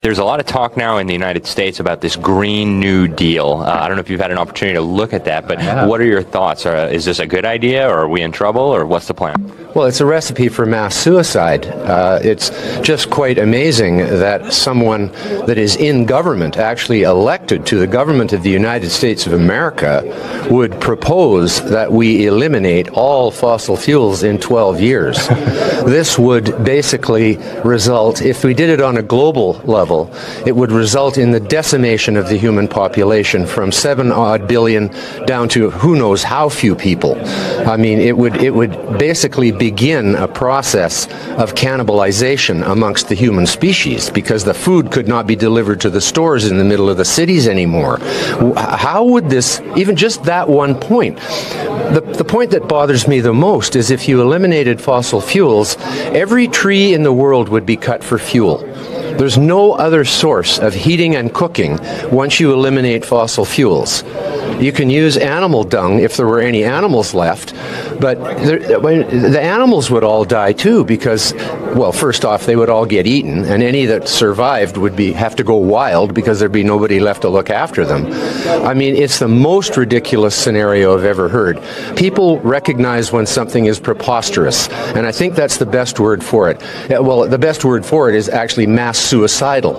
There's a lot of talk now in the United States about this Green New Deal. I don't know if you've had an opportunity to look at that, but what are your thoughts? Is this a good idea, or are we in trouble, or what's the plan? Well, it's a recipe for mass suicide. It's just quite amazing that someone that is in government, actually elected to the government of the United States of America, would propose that we eliminate all fossil fuels in 12 years. This would basically result, if we did it on a global level, it would result in the decimation of the human population from 7-odd billion down to who knows how few people. I mean, it would basically begin a process of cannibalization amongst the human species, because the food could not be delivered to the stores in the middle of the cities anymore. How would this, even just that one point, the point that bothers me the most is if you eliminated fossil fuels, every tree in the world would be cut for fuel. There's no other source of heating and cooking once you eliminate fossil fuels. You can use animal dung if there were any animals left, but the animals would all die too, because, well, first off, they would all get eaten, and any that survived would have to go wild because there'd be nobody left to look after them. I mean, it's the most ridiculous scenario I've ever heard. People recognize when something is preposterous, and I think that's the best word for it. Well, the best word for it is actually mass suicidal.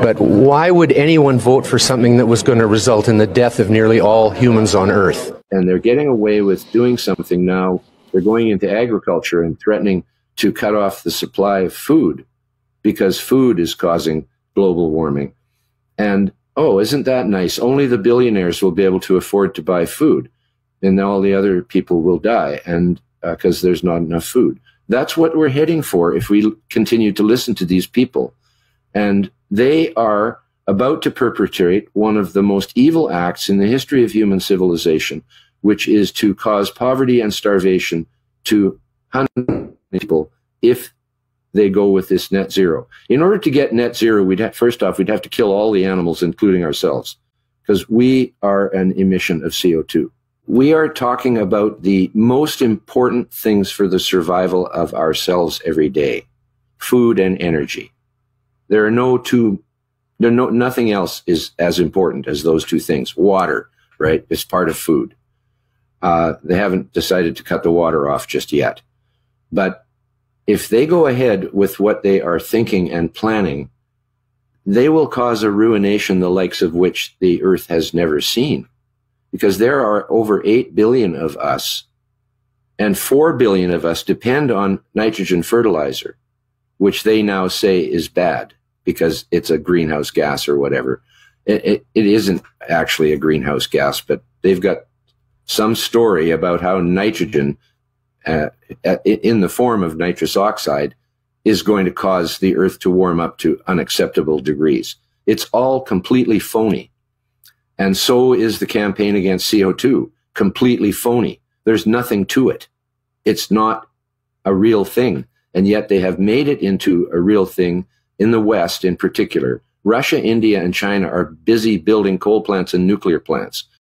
But why would anyone vote for something that was going to result in the death of nearly all humans on Earth? And they're getting away with doing something now. They're going into agriculture and threatening to cut off the supply of food because food is causing global warming. And, oh, isn't that nice? Only the billionaires will be able to afford to buy food, and all the other people will die, and because there's not enough food. That's what we're heading for if we continue to listen to these people. And they are about to perpetrate one of the most evil acts in the history of human civilization, which is to cause poverty and starvation to hundreds of people if they go with this net zero. In order to get net zero, first off, we'd have to kill all the animals, including ourselves, because we are an emission of CO2. We are talking about the most important things for the survival of ourselves every day: food and energy. Nothing else is as important as those two things. Water, right, is part of food. They haven't decided to cut the water off just yet. But if they go ahead with what they are thinking and planning, they will cause a ruination the likes of which the Earth has never seen. Because there are over 8 billion of us, and 4 billion of us depend on nitrogen fertilizer, which they now say is bad because it's a greenhouse gas or whatever. It isn't actually a greenhouse gas, but they've got some story about how nitrogen, in the form of nitrous oxide, is going to cause the Earth to warm up to unacceptable degrees. It's all completely phony. And so is the campaign against CO2, completely phony. There's nothing to it. It's not a real thing. And yet they have made it into a real thing in the West in particular. Russia, India, and China are busy building coal plants and nuclear plants.